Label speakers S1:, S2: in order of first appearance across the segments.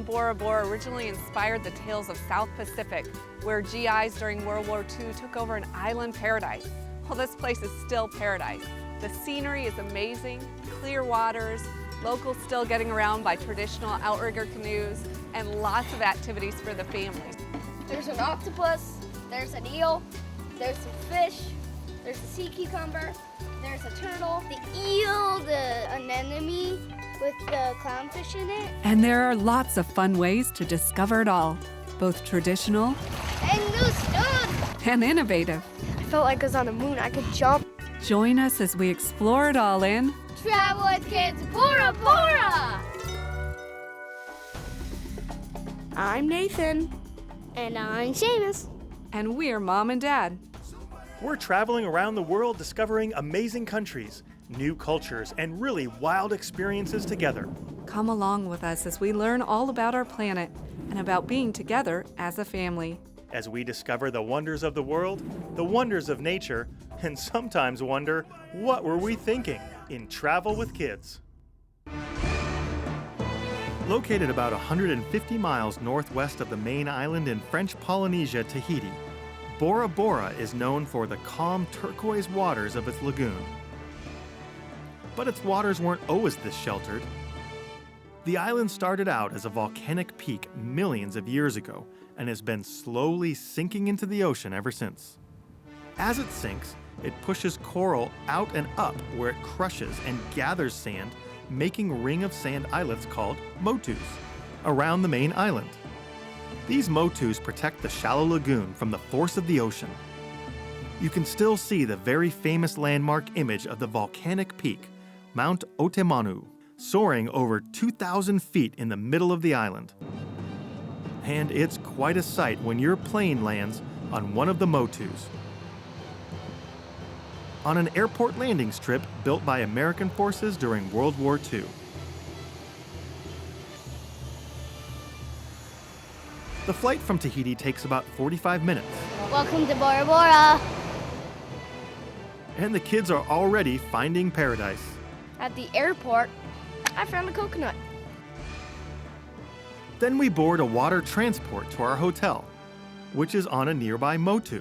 S1: Bora Bora originally inspired the tales of South Pacific, where GIs during World War II took over an island paradise. Well, this place is still paradise. The scenery is amazing, clear waters, locals still getting around by traditional outrigger canoes, and lots of activities for the families.
S2: There's an octopus, there's an eel, there's some fish, there's a sea cucumber, there's a turtle, the eel, the anemone with the clownfish in it.
S3: And there are lots of fun ways to discover it all, both traditional and innovative.
S2: I felt like I was on the moon. I could jump.
S3: Join us as we explore it all in
S2: Travel with Kids Bora Bora! I'm Nathan. And I'm Seamus.
S3: And we're Mom and Dad.
S4: We're traveling around the world discovering amazing countries, new cultures, and really wild experiences together.
S3: Come along with us as we learn all about our planet and about being together as a family.
S4: As we discover the wonders of the world, the wonders of nature, and sometimes wonder, what were we thinking in Travel with Kids? Located about 150 miles northwest of the main island in French Polynesia, Tahiti, Bora Bora is known for the calm turquoise waters of its lagoon. But its waters weren't always this sheltered. The island started out as a volcanic peak millions of years ago and has been slowly sinking into the ocean ever since. As it sinks, it pushes coral out and up where it crushes and gathers sand, making a ring of sand islets called motus around the main island. These motus protect the shallow lagoon from the force of the ocean. You can still see the very famous landmark image of the volcanic peak, Mount Otemanu, soaring over 2,000 feet in the middle of the island. And it's quite a sight when your plane lands on one of the motus. On an airport landing strip built by American forces during World War II. The flight from Tahiti takes about 45 minutes.
S2: Welcome to Bora Bora.
S4: And the kids are already finding paradise.
S2: At the airport, I found a coconut.
S4: Then we board a water transport to our hotel, which is on a nearby motu.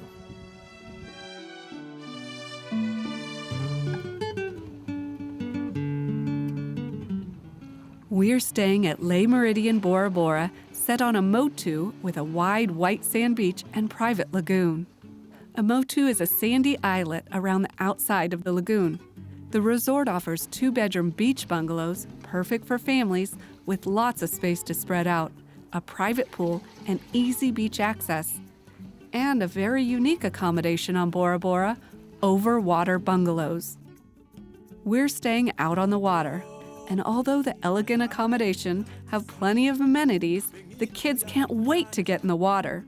S3: We're staying at Le Meridian Bora Bora, set on a motu with a wide white sand beach and private lagoon. A motu is a sandy islet around the outside of the lagoon. The resort offers 2-bedroom beach bungalows, perfect for families, with lots of space to spread out, a private pool, and easy beach access. And a very unique accommodation on Bora Bora, over-water bungalows. We're staying out on the water, and although the elegant accommodation have plenty of amenities, the kids can't wait to get in the water.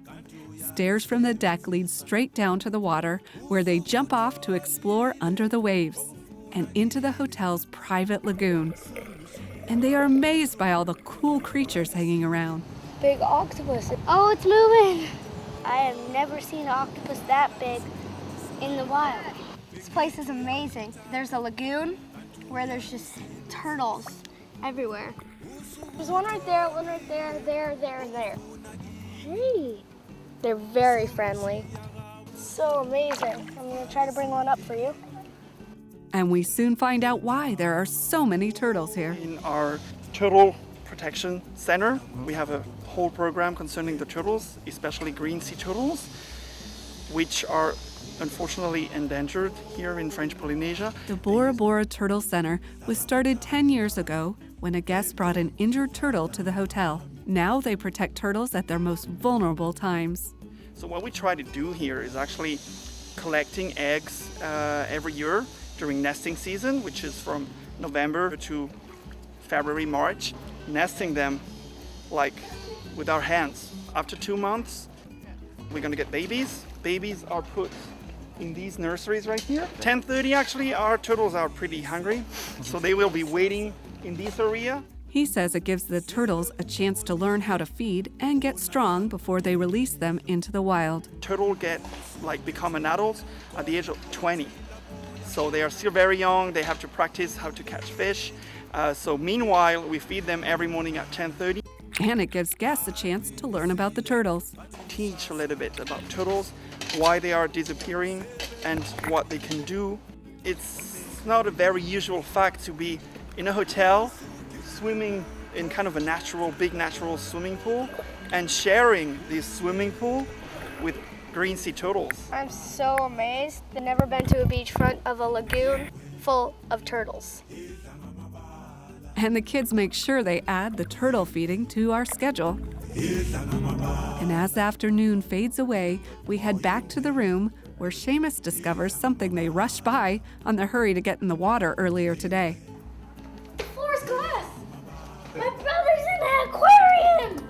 S3: Stairs from the deck lead straight down to the water, where they jump off to explore under the waves and into the hotel's private lagoon. And they are amazed by all the cool creatures hanging around.
S2: Big octopus. Oh, it's moving. I have never seen an octopus that big in the wild. This place is amazing. There's a lagoon where there's just turtles everywhere. There's one right there, there, and there. Hey. They're very friendly. So amazing. I'm gonna try to bring one up for you.
S3: And we soon find out why there are so many turtles here.
S5: In our Turtle Protection Center, we have a whole program concerning the turtles, especially green sea turtles, which are unfortunately endangered here in French Polynesia.
S3: The Bora Bora Turtle Center was started 10 years ago when a guest brought an injured turtle to the hotel. Now they protect turtles at their most vulnerable times.
S5: So what we try to do here is actually collecting eggs every year during nesting season, which is from November to February, March, nesting them like with our hands. After 2 months, we're gonna get babies. Babies are put in these nurseries right here. 10:30 actually, our turtles are pretty hungry, so they will be waiting in this area.
S3: He says it gives the turtles a chance to learn how to feed and get strong before they release them into the wild.
S5: Turtle become an adult at the age of 20. So they are still very young, they have to practice how to catch fish. So meanwhile, we feed them every morning at 10:30.
S3: And it gives guests a chance to learn about the turtles.
S5: Teach a little bit about turtles, why they are disappearing, and what they can do. It's not a very usual fact to be in a hotel, swimming in kind of a big natural swimming pool, and sharing this swimming pool with green sea turtles.
S2: I'm so amazed. I've never been to a beachfront of a lagoon full of turtles.
S3: And the kids make sure they add the turtle feeding to our schedule. And as the afternoon fades away, we head back to the room where Seamus discovers something they rushed by on the hurry to get in the water earlier today.
S2: The floor is glass! My brother's in the aquarium!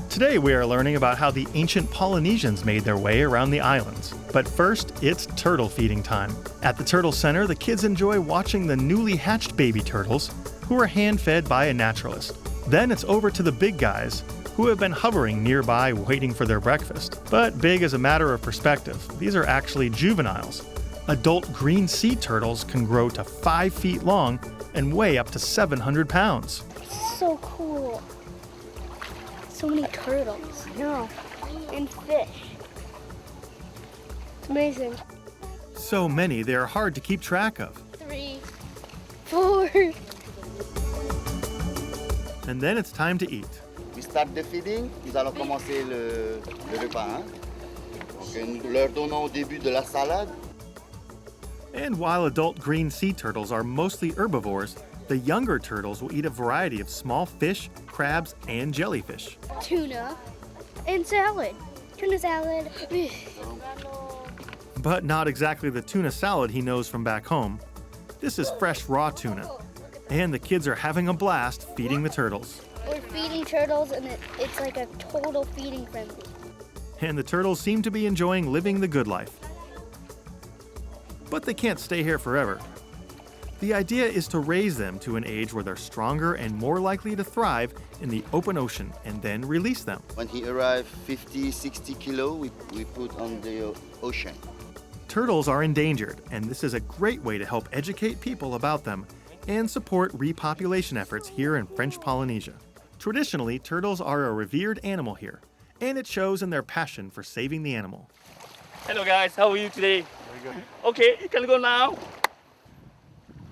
S4: Today we are learning about how the ancient Polynesians made their way around the islands. But first, it's turtle feeding time. At the Turtle Center, the kids enjoy watching the newly hatched baby turtles, who are hand-fed by a naturalist. Then it's over to the big guys, who have been hovering nearby waiting for their breakfast. But big is a matter of perspective. These are actually juveniles. Adult green sea turtles can grow to 5 feet long and weigh up to 700 pounds.
S2: So cool. So many turtles. I know. And fish. It's amazing.
S4: So many, they are hard to keep track of.
S2: 3, 4.
S4: And then it's time to eat.
S6: We start the feeding, nous allons commencer le repas. Donc, nous leur donnons au début de la salade.
S4: And while adult green sea turtles are mostly herbivores, the younger turtles will eat a variety of small fish, crabs, and jellyfish.
S2: Tuna and salad. Tuna salad.
S4: But not exactly the tuna salad he knows from back home. This is fresh raw tuna. And the kids are having a blast feeding the turtles.
S2: We're feeding turtles and it's like a total feeding frenzy.
S4: And the turtles seem to be enjoying living the good life. But they can't stay here forever. The idea is to raise them to an age where they're stronger and more likely to thrive in the open ocean and then release them.
S6: When he arrives 50, 60 kilo, we put on the ocean.
S4: Turtles are endangered, and this is a great way to help educate people about them and support repopulation efforts here in French Polynesia. Traditionally, turtles are a revered animal here, and it shows in their passion for saving the animal.
S5: Hello guys, how are you today? Very good. Okay, you can go now.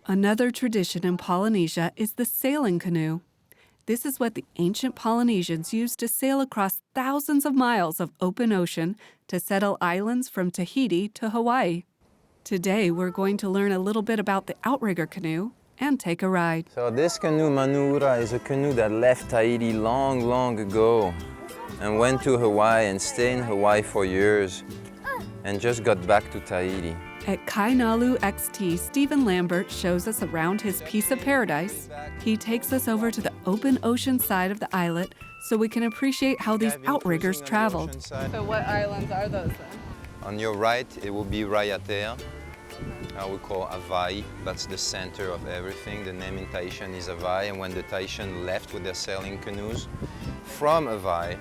S3: Another tradition in Polynesia is the sailing canoe. This is what the ancient Polynesians used to sail across thousands of miles of open ocean to settle islands from Tahiti to Hawaii. Today, we're going to learn a little bit about the outrigger canoe and take a ride.
S7: So this canoe, Manuura, is a canoe that left Tahiti long, long ago and went to Hawaii and stayed in Hawaii for years and just got back to Tahiti.
S3: At Kainalu XT, Stephen Lambert shows us around his piece of paradise. He takes us over to the open ocean side of the islet so we can appreciate how these outriggers traveled.
S1: So what islands are those then?
S7: On your right, it will be Raiatea, we call Ava'i. That's the center of everything. The name in Tahitian is Ava'i, and when the Tahitian left with their sailing canoes from Ava'i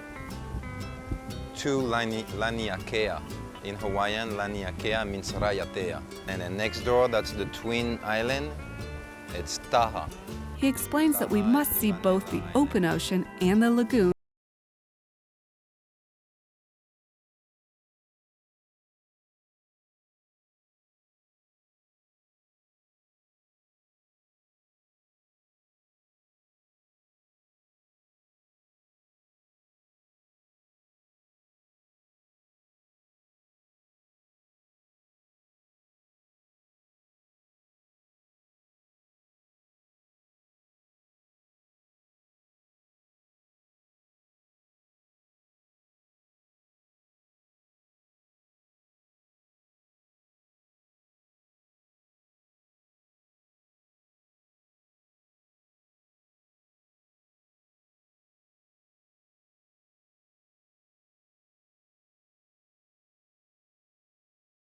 S7: to Laniakea. In Hawaiian, Laniakea means Raiatea. And then next door, that's the twin island, it's Taha.
S3: He explains that we must see both the open ocean and the lagoon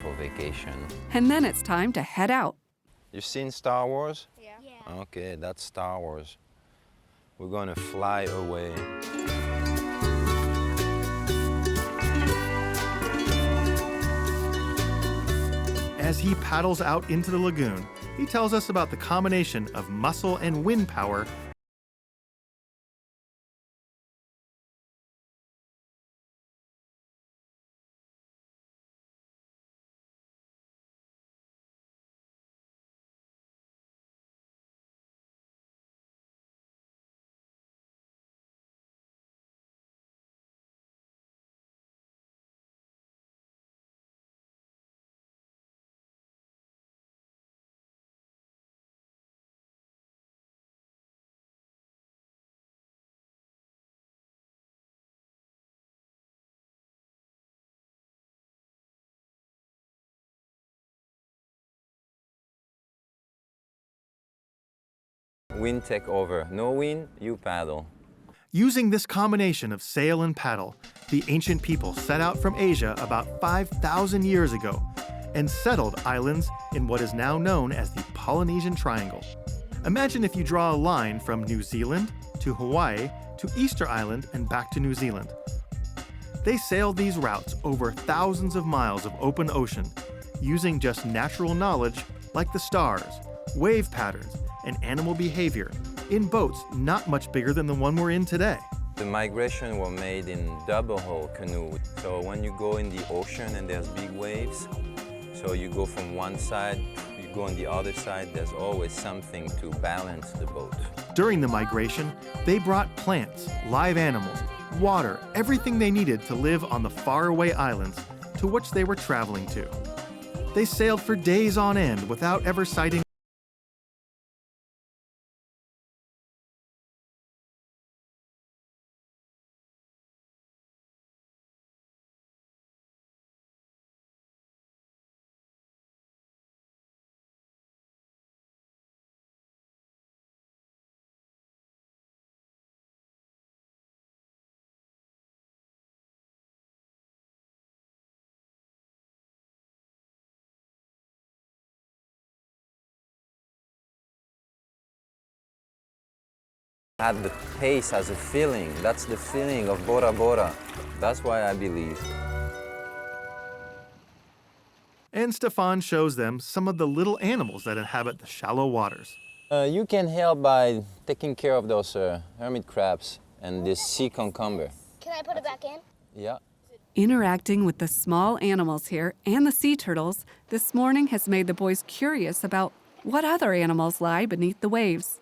S7: for vacation.
S3: and then it's time to head out.
S7: You've seen Star Wars?
S2: Yeah.
S7: Okay, that's Star Wars. We're gonna fly away.
S4: As he paddles out into the lagoon, he tells us about the combination of muscle and wind power
S7: Wind take over. No wind, you paddle.
S4: Using this combination of sail and paddle, the ancient people set out from Asia about 5,000 years ago and settled islands in what is now known as the Polynesian Triangle. Imagine if you draw a line from New Zealand to Hawaii to Easter Island and back to New Zealand. They sailed these routes over thousands of miles of open ocean, using just natural knowledge like the stars, wave patterns, and animal behavior in boats not much bigger than the one we're in today.
S7: The migration were made in double hull canoe. So when you go in the ocean and there's big waves, so you go from one side, you go on the other side, there's always something to balance the boat.
S4: During the migration, they brought plants, live animals, water, everything they needed to live on the faraway islands to which they were traveling to. They sailed for days on end without ever sighting
S7: At the taste has a feeling. That's the feeling of Bora Bora. That's why I believe.
S4: and Stefan shows them some of the little animals that inhabit the shallow waters.
S7: You can help by taking care of those hermit crabs and this sea cucumber.
S2: Can I put it back in?
S7: Yeah.
S3: Interacting with the small animals here and the sea turtles this morning has made the boys curious about what other animals lie beneath the waves.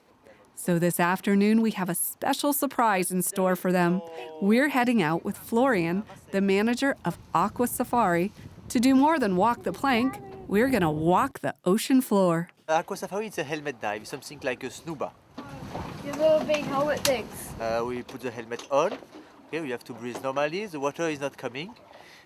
S3: So this afternoon, we have a special surprise in store for them. We're heading out with Florian, the manager of Aqua Safari, to do more than walk the plank. We're going to walk the ocean floor.
S8: Aqua Safari is a helmet dive, something like a scuba.
S2: Your little big helmet things.
S8: We put the helmet on. Okay, you have to breathe normally, the water is not coming,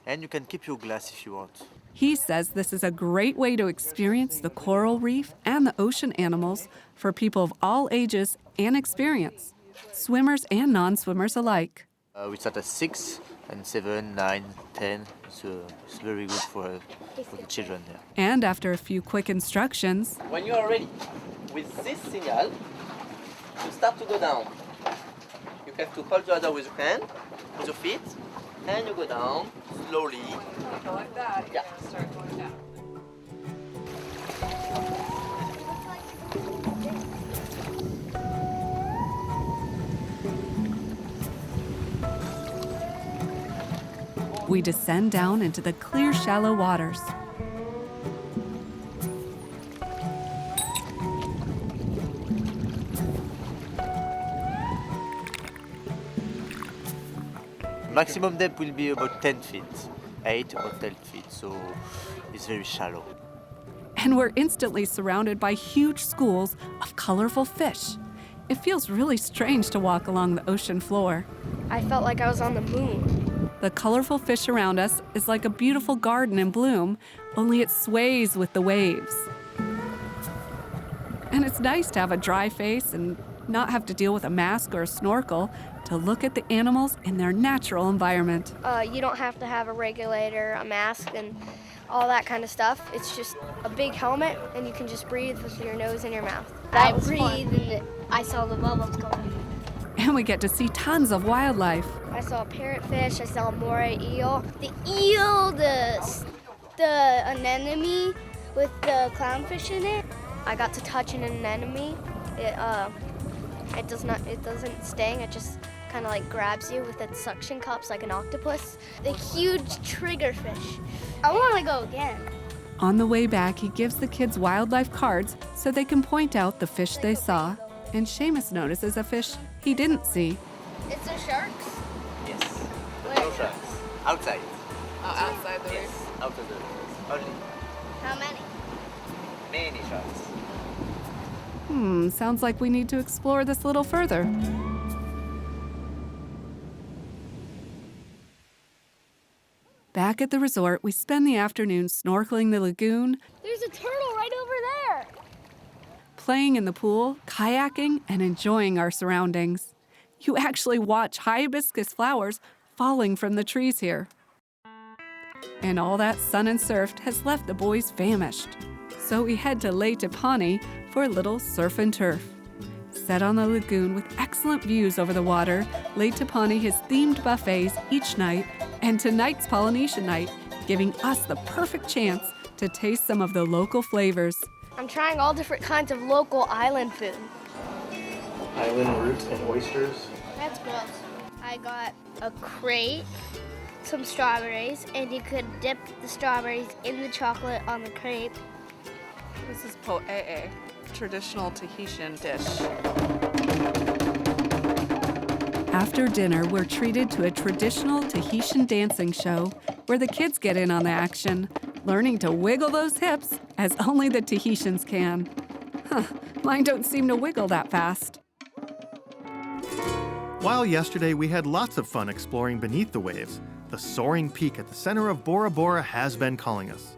S8: and you can keep your glass if you want.
S3: He says this is a great way to experience the coral reef and the ocean animals for people of all ages and experience, swimmers and non-swimmers alike.
S8: We start at 6 and 7, 9, 10, so it's very good for the children there.
S3: And after a few quick instructions,
S9: When you are ready with this signal, you start to go down. You have to hold the other with your hand, with your feet, and you go down slowly.
S1: Go like that.
S9: Yeah.
S1: Start going down.
S3: we descend down into the clear, shallow waters.
S8: Maximum depth will be about 10 feet, 8 or 10 feet, so it's very shallow.
S3: And we're instantly surrounded by huge schools of colorful fish. It feels really strange to walk along the ocean floor.
S2: I felt like I was on the moon.
S3: The colorful fish around us is like a beautiful garden in bloom, only it sways with the waves. And it's nice to have a dry face and not have to deal with a mask or a snorkel to look at the animals in their natural environment.
S2: You don't have to have a regulator, a mask, and all that kind of stuff. It's just a big helmet, and you can just breathe with your nose and your mouth. I breathed, and I saw the bubbles going.
S3: And we get to see tons of wildlife.
S2: I saw a parrotfish, I saw a moray eel. The eel, the anemone with the clownfish in it. I got to touch an anemone. It doesn't sting. It just kind of like grabs you with its suction cups like an octopus. The huge triggerfish. I want to go again.
S3: On the way back, he gives the kids wildlife cards so they can point out the fish they saw. And Seamus notices a fish he didn't see.
S2: Is there sharks?
S8: Yes.
S2: Where?
S8: No sharks. Outside.
S1: Oh, outside the reef.
S8: Yes. Out of the reef. Only.
S2: How many?
S8: Many sharks.
S3: Sounds like we need to explore this a little further. Back at the resort, we spend the afternoon snorkeling the lagoon,
S2: There's a turtle right over there.
S3: playing in the pool, kayaking, and enjoying our surroundings. You actually watch hibiscus flowers falling from the trees here. And all that sun and surf has left the boys famished. So we head to Lake Tapani for a little surf and turf. Set on the lagoon with excellent views over the water, Lake Tapani has themed buffets each night, and tonight's Polynesian night, giving us the perfect chance to taste some of the local flavors.
S2: I'm trying all different kinds of local island food.
S10: Island roots and oysters.
S2: That's gross. I got a crepe, some strawberries, and you could dip the strawberries in the chocolate on the crepe.
S1: This is po'e'e, traditional Tahitian dish.
S3: After dinner, we're treated to a traditional Tahitian dancing show where the kids get in on the action, learning to wiggle those hips as only the Tahitians can. Mine don't seem to wiggle that fast.
S4: While yesterday we had lots of fun exploring beneath the waves, the soaring peak at the center of Bora Bora has been calling us.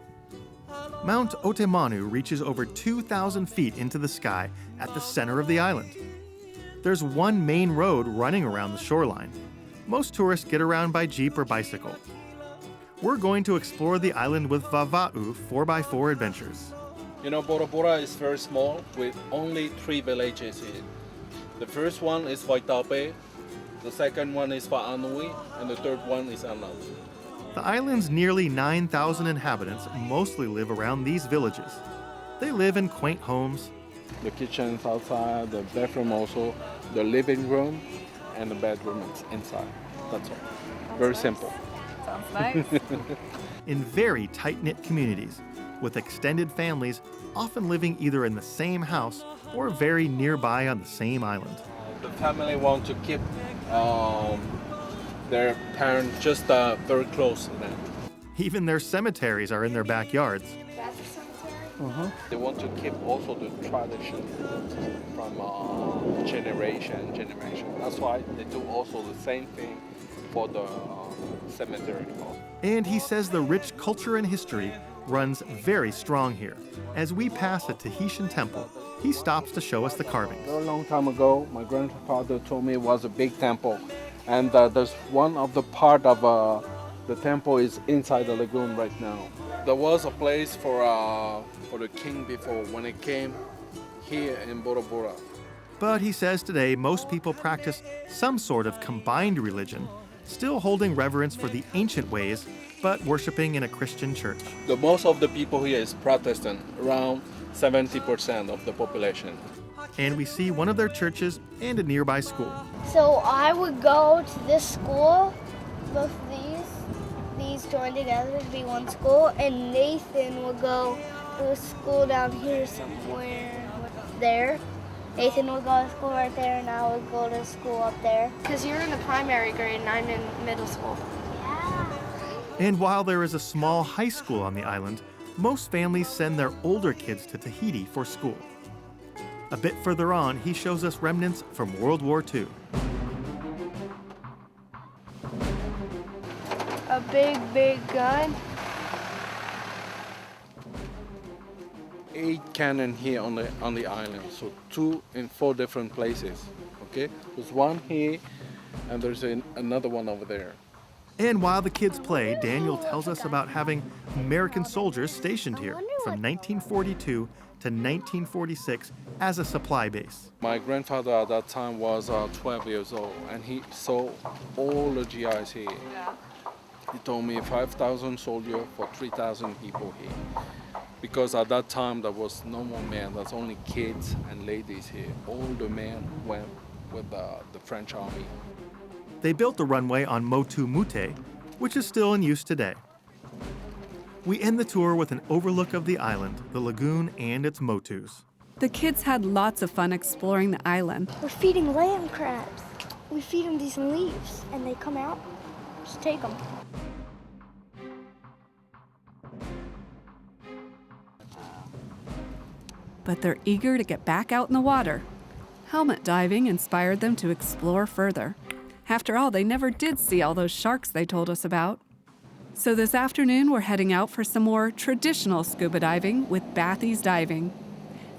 S4: Mount Otemanu reaches over 2,000 feet into the sky at the center of the island. There's one main road running around the shoreline. Most tourists get around by jeep or bicycle. We're going to explore the island with Vava'u 4x4 adventures.
S10: You know, Bora Bora is very small with only 3 villages here. The first one is Vaitape, the second one is Wa'anui, and the third one is Anau.
S4: The island's nearly 9,000 inhabitants mostly live around these villages. They live in quaint homes.
S10: The kitchen's outside, the bathroom also, the living room, and the bedroom is inside. That's all. Very simple.
S1: Sounds nice.
S4: In very tight-knit communities, with extended families often living either in the same house or very nearby on the same island.
S10: The family want to keep their parents just very close to them.
S4: Even their cemeteries are in their backyards.
S2: That's a cemetery?
S10: They want to keep also the tradition from generation. That's why they do also the same thing for the cemetery.
S4: And he says the rich culture and history runs very strong here. As we pass a Tahitian temple, he stops to show us the carvings.
S10: A long time ago, my grandfather told me it was a big temple. And there's one of the part of the temple is inside the lagoon right now. There was a place for the king before when it came here in Bora Bora.
S4: But he says today most people practice some sort of combined religion, still holding reverence for the ancient ways, but worshiping in a Christian church.
S10: The most of the people here is Protestant, around 70% of the population.
S4: And we see one of their churches and a nearby school.
S2: So I would go to this school, both of these join together to be one school, and Nathan would go to a school down here somewhere there. Nathan would go to school right there, and I would go to school up there. Because you're in the primary grade and I'm in middle school. Yeah.
S4: And while there is a small high school on the island, most families send their older kids to Tahiti for school. A bit further on, he shows us remnants from World War II.
S2: A big gun.
S10: 8 cannon here on the island, so 2 in 4 different places. Okay, there's one here, and there's another one over there.
S4: And while the kids play, Daniel tells us about having American soldiers stationed here from 1942 to 1946 as a supply base.
S10: My grandfather at that time was 12 years old, and he saw all the GIs here.
S1: Yeah.
S10: He told me 5,000 soldiers for 3,000 people here. because at that time there was no more men, there's only kids and ladies here. All the men went with the French army.
S4: They built the runway on Motu Mute, which is still in use today. We end the tour with an overlook of the island, the lagoon, and its motus.
S3: The kids had lots of fun exploring the island.
S2: We're feeding land crabs. We feed them these leaves, and they come out. Just take them.
S3: But they're eager to get back out in the water. Helmet diving inspired them to explore further. After all, they never did see all those sharks they told us about. So this afternoon, we're heading out for some more traditional scuba diving with Bathy's diving.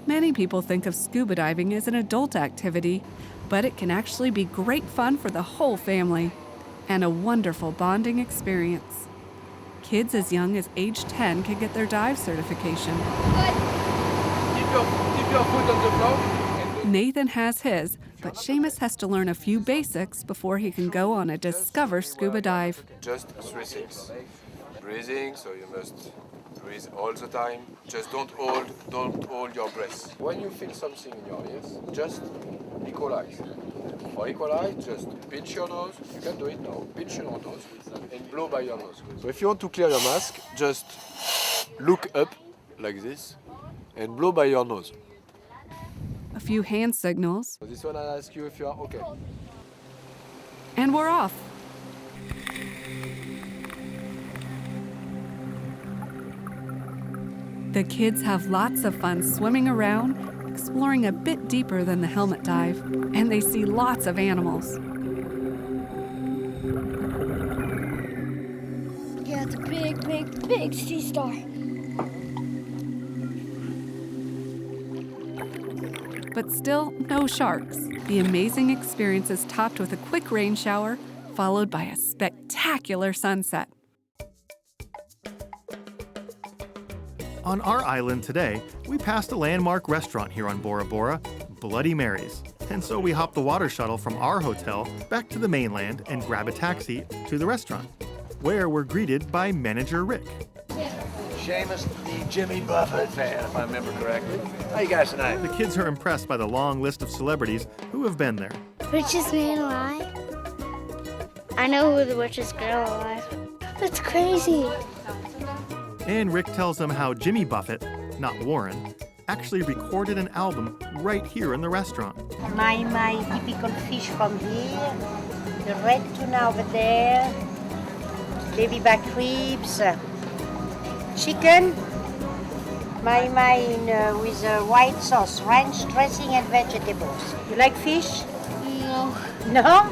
S3: Many people think of scuba diving as an adult activity, but it can actually be great fun for the whole family and a wonderful bonding experience. Kids as young as age 10 can get their dive certification.
S10: Keep your foot on the floor.
S3: Nathan has his, but Seamus has to learn a few basics before he can go on a Discover scuba dive.
S11: Just 3 things. Breathing, so you must breathe all the time. Just don't hold your breath. When you feel something in your ears, just equalize. For equalize, just pinch your nose. You can do it now. Pinch your nose and blow by your nose. So if you want to clear your mask, just look up like this and blow by your nose.
S3: A few hand signals,
S11: So this one I'll ask you if you are okay.
S3: and we're off. The kids have lots of fun swimming around, exploring a bit deeper than the helmet dive, and they see lots of animals.
S2: Yeah, it's a big, big, big sea star.
S3: But still, no sharks. The amazing experience is topped with a quick rain shower, followed by a spectacular sunset.
S4: On our island today, we passed a landmark restaurant here on Bora Bora, Bloody Mary's. And so we hopped the water shuttle from our hotel back to the mainland and grab a taxi to the restaurant, where we're greeted by manager Rick.
S8: Seamus, the Jimmy Buffett fan, if I remember correctly. How you guys tonight?
S4: The kids are impressed by the long list of celebrities who have been there.
S2: Richest man alive? I know who the richest girl alive. That's crazy.
S4: And Rick tells them how Jimmy Buffett, not Warren, actually recorded an album right here in the restaurant.
S12: My typical fish from here, the red tuna over there, baby back ribs, chicken, with white sauce, ranch dressing and vegetables. You like fish?
S2: No.
S12: No?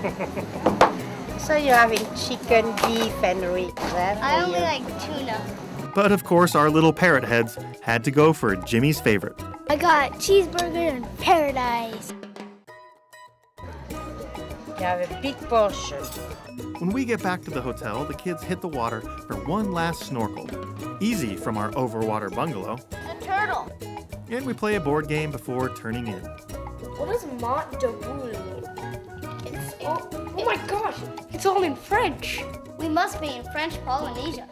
S12: So you're having chicken, beef, and ribs.
S2: I only like tuna.
S4: But of course, our little parrot heads had to go for Jimmy's favorite.
S2: I got cheeseburger and paradise.
S12: You have a big portion.
S4: When we get back to the hotel, the kids hit the water for one last snorkel. Easy from our overwater bungalow.
S2: The turtle.
S4: And we play a board game before turning in.
S2: What does manta mean? Oh my gosh, it's all in French. We must be in French Polynesia.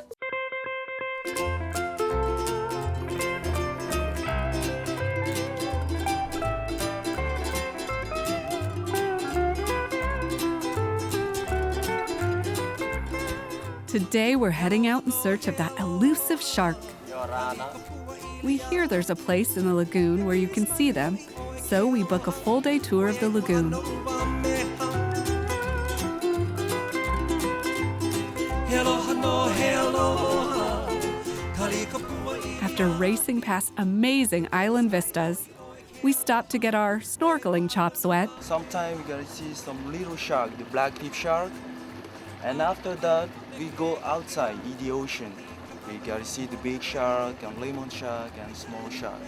S3: Today, we're heading out in search of that elusive shark. We hear there's a place in the lagoon where you can see them, so we book a full-day tour of the lagoon. After racing past amazing island vistas, we stop to get our snorkeling chops wet.
S13: Sometimes we gotta see some little shark, the black tip shark, and after that we go outside in the ocean. We gotta see the big shark and lemon shark and small shark.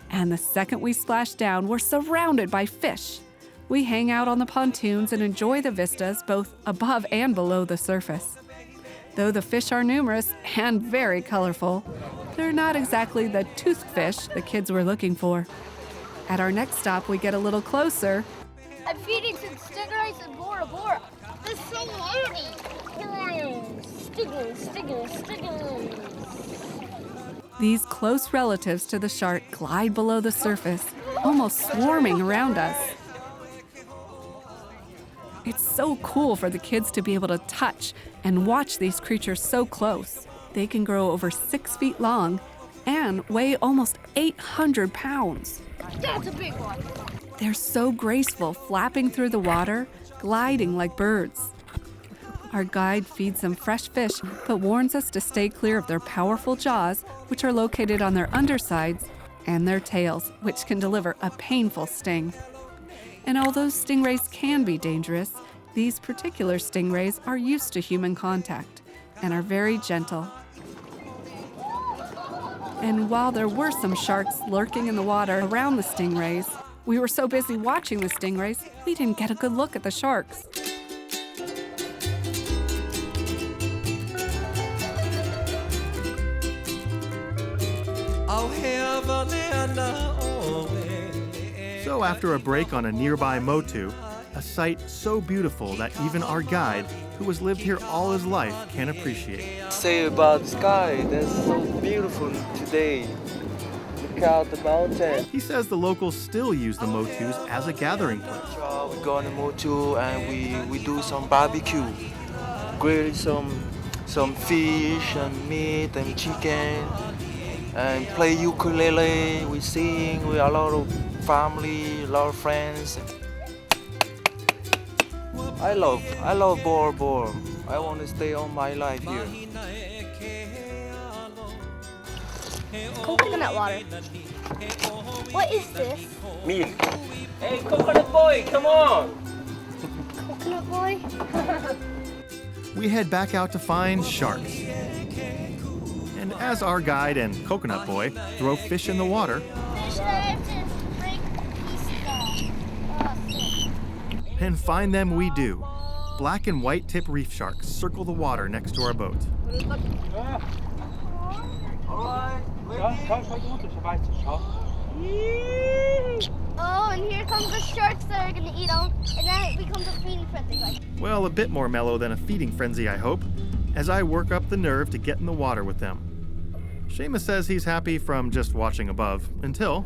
S3: And the second we splash down, we're surrounded by fish. We hang out on the pontoons and enjoy the vistas both above and below the surface. Though the fish are numerous and very colorful, they're not exactly the toothed fish the kids were looking for. At our next stop, we get a little closer.
S2: I'm feeding some stingrays and Bora Bora. They're so loony. Stiggins.
S3: These close relatives to the shark glide below the surface, almost swarming around us. It's so cool for the kids to be able to touch and watch these creatures so close. They can grow over 6 feet long and weigh almost 800 pounds.
S2: That's a big one.
S3: They're so graceful, flapping through the water, gliding like birds. Our guide feeds them fresh fish, but warns us to stay clear of their powerful jaws, which are located on their undersides, and their tails, which can deliver a painful sting. And although stingrays can be dangerous, these particular stingrays are used to human contact and are very gentle. And while there were some sharks lurking in the water around the stingrays, we were so busy watching the stingrays, we didn't get a good look at the sharks.
S4: So after a break on a nearby motu, a sight so beautiful that even our guide, who has lived here all his life, can appreciate.
S13: Say about the sky, that's so beautiful today. Look out the mountain.
S4: He says the locals still use the motus as a gathering place.
S13: We go on the motu and we do some barbecue. Grill some fish and meat and chicken. And play ukulele, we sing with a lot of family, a lot of friends. I love Bora Bora. I want to stay all my life here.
S2: Coconut water. What is this?
S9: Milk. Hey, coconut boy, come on!
S2: Coconut boy?
S4: We head back out to find sharks. And as our guide and coconut boy throw fish in the water, and find them we do. Black and white tip reef sharks circle the water next to our boat.
S2: Oh, and here comes the sharks that are gonna eat them, and then it becomes a feeding frenzy.
S4: Well, a bit more mellow than a feeding frenzy, I hope, as I work up the nerve to get in the water with them. Seamus says he's happy from just watching above, until...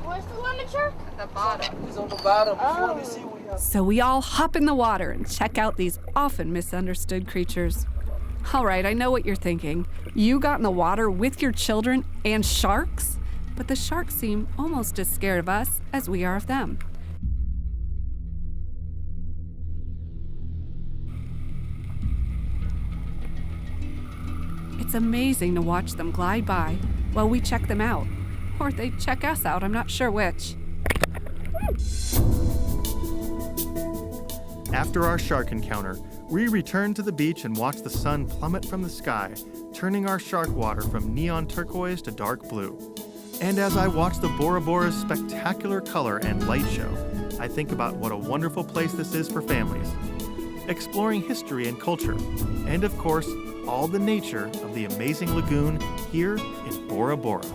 S2: Where's the lemon shark?
S1: At the bottom.
S13: It's on the bottom.
S2: Oh.
S3: So we all hop in the water and check out these often misunderstood creatures. All right, I know what you're thinking. You got in the water with your children and sharks? But the sharks seem almost as scared of us as we are of them. It's amazing to watch them glide by while we check them out. Or they check us out, I'm not sure which.
S4: After our shark encounter, we return to the beach and watch the sun plummet from the sky, turning our shark water from neon turquoise to dark blue. And as I watch the Bora Bora's spectacular color and light show, I think about what a wonderful place this is for families, exploring history and culture, and of course, all the nature of the amazing lagoon here in Bora Bora.